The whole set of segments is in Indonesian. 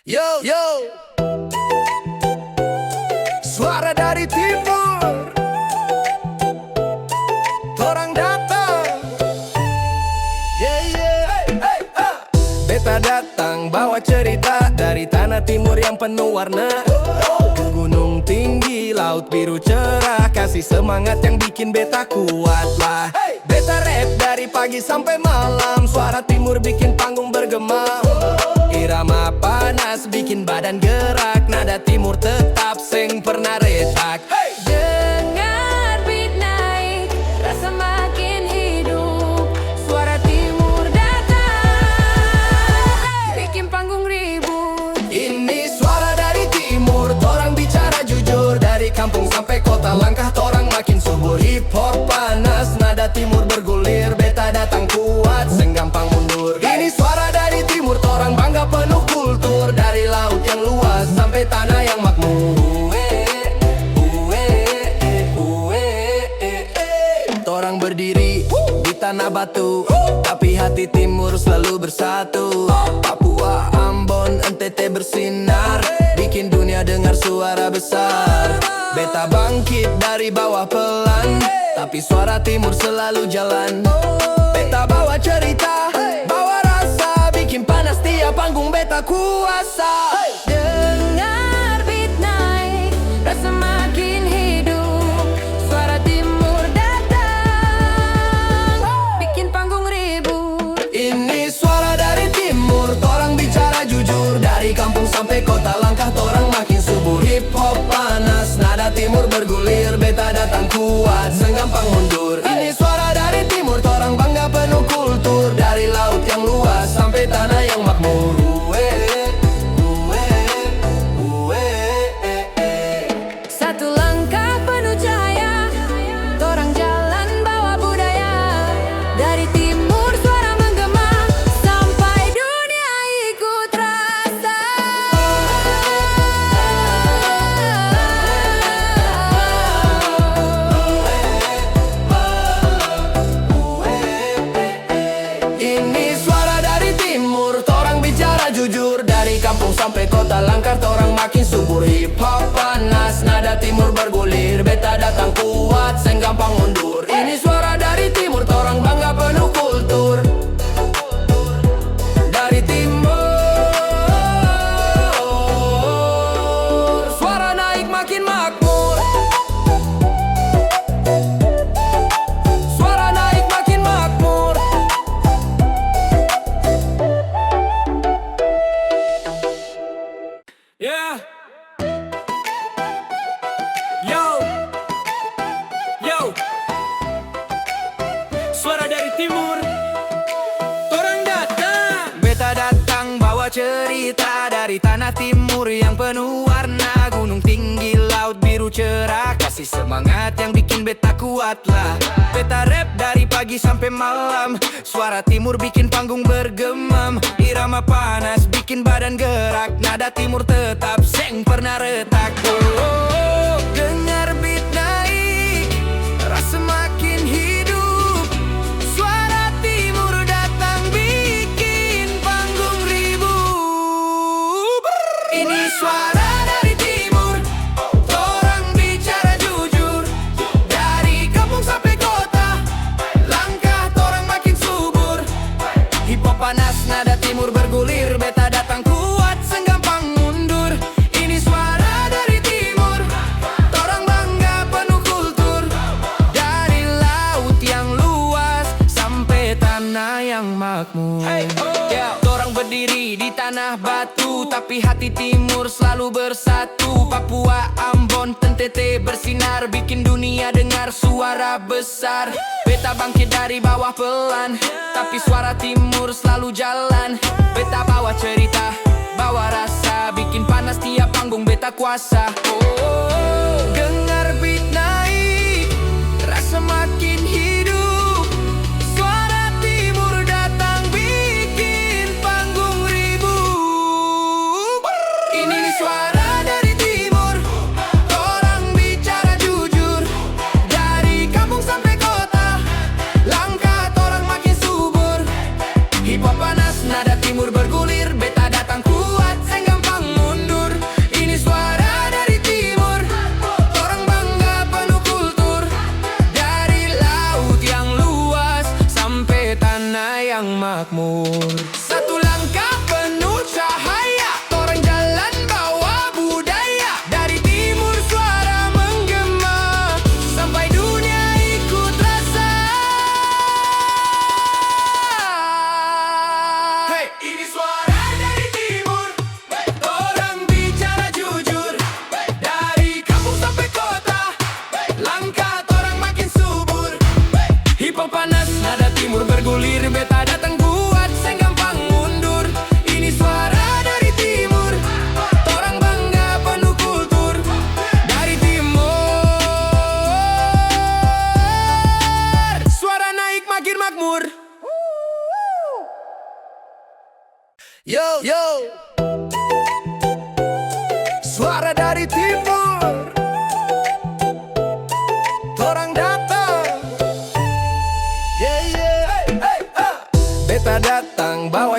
Yo, yo, suara dari timur, torang datang. Yeah, yeah, hey, hey, Beta datang bawa cerita dari tanah timur yang penuh warna. Ke gunung tinggi, laut biru cerah, kasih semangat yang bikin beta kuat lah. Beta rap dari pagi sampai malam, suara timur bikin panggung bergema. Irama panas bikin badan gerak, nada timur tetap seng pernah retak. Dengar beat naik, rasa makin hidup. Suara timur datang, bikin panggung ribut. Ini suara dari timur, torang bicara jujur. Dari kampung sampai kota, langkah torang makin subur. Hip hop panas, nada timur bergulir. Beta datang kuat, seng gampang mundur. Ini suara dari timur, torang bangga penuh kultur. Dari laut yang luas sampai tanah yang makmur. Torang berdiri di tanah batu, tapi hati timur selalu bersatu. Papua, Ambon, NTT bersinar, bikin dunia dengar suara besar. Beta bangkit dari bawah pelan, tapi suara timur selalu jalan. Beta bawa cerita, bawa rasa, bikin panas tiap panggung beta kuasa. Dengar beat naik, rasa makin hidup. Suara timur datang, bikin panggung ribut. Ini suara dari timur, torang bicara jujur. Dari kampung sampai kota, langkah torang makin subur. Hip hop panas, nada timur bergulir. Beta datang kuat, senggampang mundur. Ini suara dari timur, torang bangga penuh kultur. Dari laut yang luas sampai tanah yang makmur. Satu langkah penuh cahaya, torang jalan bawa budaya. Dari timur suara menggema, sampai dunia ikut rasa. Ini suara dari timur, torang bicara jujur. Dari kampung sampai kota, langkah torang makin subur. Hip hop panas, nada timur bergulir. Beta datang kuat, seng gampang mundur. Ini suara dari timur, torang bangga penuh kultur. Dari timur, suara naik makin makmur. Suara naik makin makmur. Yeah. Yo. Yo. Suara dari timur, torang datang. Beta datang bawa cerita dari tanah timur yang penuh warna. Gunung tinggi, laut biru cerah, kasih semangat yang bikin beta kuat lah. Beta rap dari pagi sampai malam, suara timur bikin panggung bergemam. Irama panas bikin badan gerak, nada timur tetap seng pernah retak. Oh, dengar beat naik, rasa makin hidup. Suara timur datang bikin panggung ribut. Ini suara dari timur, torang bicara jujur. Dari kampung sampai kota, langkah torang makin subur. Hip hop panas, nada timur bergulir. Beta datang kuat, senggampang mundur. Ini suara dari timur, torang bangga penuh kultur. Dari laut yang luas sampai tanah yang makmur. Torang berdiri di tanah batu, tapi hati timur selalu bersatu. Papua, Ambon, NTT bersinar, bikin dunia dengar suara besar. Beta bangkit dari bawah pelan, tapi suara timur selalu jalan. Beta bawa cerita, bawa rasa, bikin panas tiap panggung beta kuasa. Oh, dengar beat naik, rasa makin hidup. Suara timur datang bikin panggung ribut. Ini suara dari timur, torang bicara jujur. Dari kampung sampai kota, langkah torang makin subur. Hip hop panas, nada timur bergulir. Beta datang kuat, seng gampang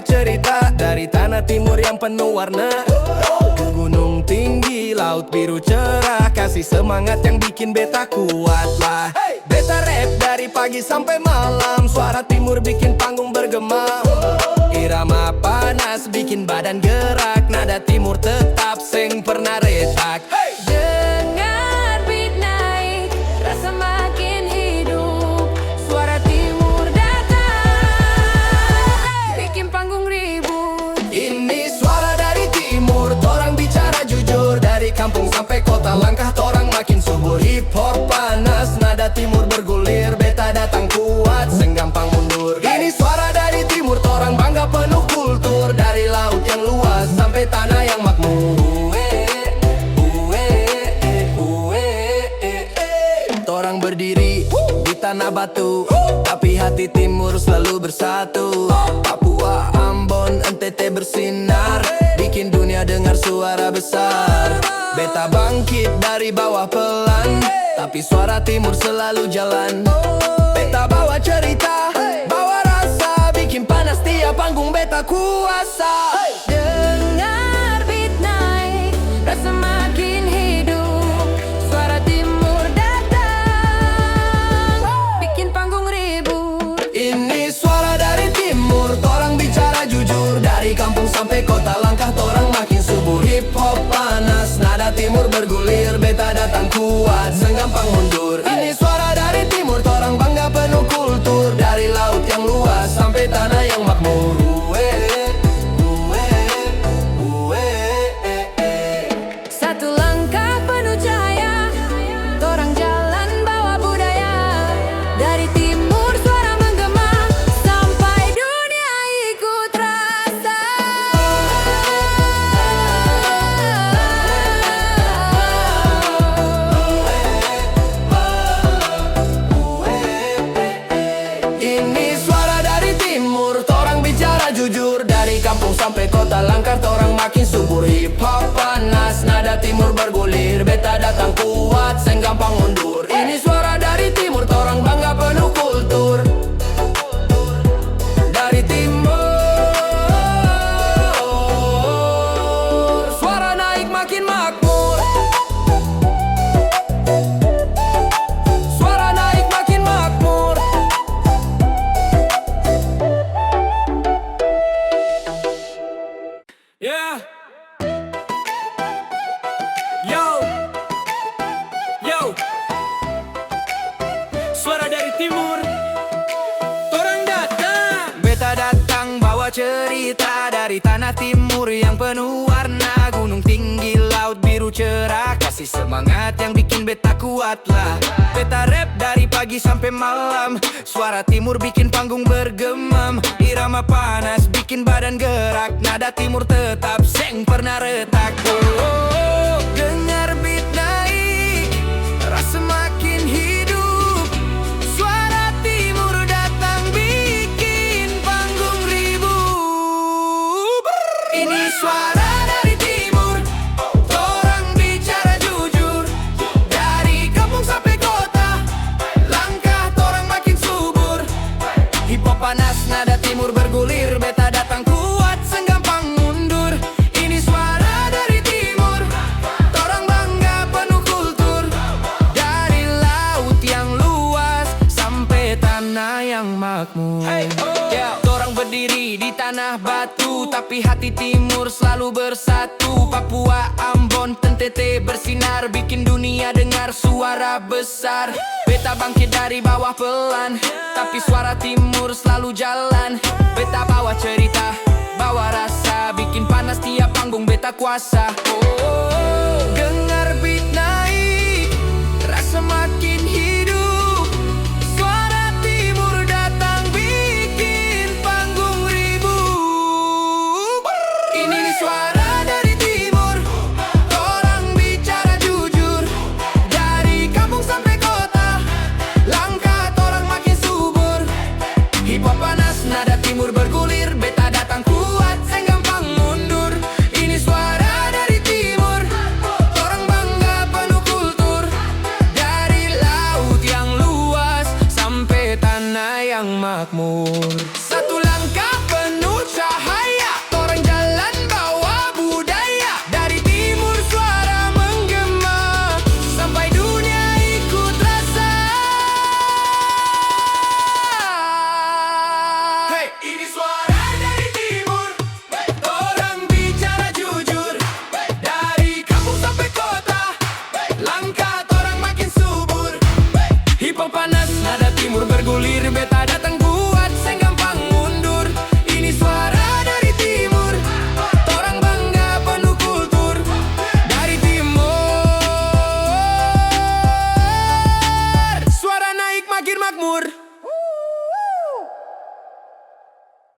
bawa cerita dari tanah timur yang penuh warna. Gunung tinggi, laut biru cerah, kasih semangat yang bikin beta kuat lah. Beta rap dari pagi sampai malam, suara timur bikin panggung bergema. Irama panas bikin badan gerak, nada timur tetap seng pernah retak. Dengar beat naik, rasa makin hidup. Suara timur datang, bikin panggung ribut. Ini suara dari timur, torang bicara jujur. Dari kampung sampai kota, langkah torang makin subur. Hip hop panas, nada timur bergulir. Beta datang kuat, seng gampang mundur. Ini suara dari timur, torang bangga penuh kultur. Dari laut yang luas sampai tanah yang makmur. Torang berdiri di tanah batu, tapi hati timur selalu bersatu. Papua, Ambon, NTT bersinar, bikin dunia dengar suara besar. Beta bangkit dari bawah pelan, tapi suara timur selalu jalan. Beta bawa cerita, bawa rasa, bikin panas tiap panggung beta kuasa. Dengar beat naik, rasa makin hidup. Suara timur datang, bikin panggung ribut. Ini suara dari timur, torang bicara jujur. Dari kampung sampai kota, langkah torang makin subur. Hip hop panas, nada timur bergulir. Beta datang kuat, senggampang mundur. Ini suara dari timur, torang bangga penuh kultur. Dari laut yang luas sampai tanah yang makmur. Satu langkah penuh cahaya, torang jalan bawa budaya. Dari timur suara menggema, sampai dunia ikut rasa. Ini suara dari timur, torang bicara jujur. Dari kampung sampai kota, langkah torang makin subur. Hip hop panas, nada timur bergulir. Beta datang kuat, seng gampang mundur. Ini suara dari timur, torang bangga penuh kultur. Dari timur, suara naik makin makmur. Suara naik makin makmur. Yeah. Yo. Yo. Suara dari timur, torang datang. Beta datang bawa cerita dari tanah timur yang penuh warna. Gunung tinggi, laut biru cerah, kasih semangat yang bikin beta kuat lah. Beta rap dari pagi sampai malam, suara timur bikin panggung bergemam. Irama panas bikin badan gerak, nada timur tetap seng pernah retak. Oh, dengar beat naik, rasa makin hidup. Suara timur datang bikin panggung ribut. Ini suara dari timur, torang bicara jujur. Dari kampung sampai kota, langkah torang makin subur. Hip hop panas, nada timur bergulir. Beta datang kuat, senggampang mundur. Ini suara dari timur, torang bangga penuh kultur. Dari laut yang luas sampai tanah yang makmur. Torang berdiri di tanah batu, tapi hati timur selalu bersatu. Papua, Ambon, NTT bersinar, bikin dunia dengar suara besar. Beta bangkit dari bawah pelan, tapi suara timur selalu jalan. Beta bawa cerita, bawa rasa, bikin panas tiap panggung beta kuasa. Oh, dengar beat naik, rasa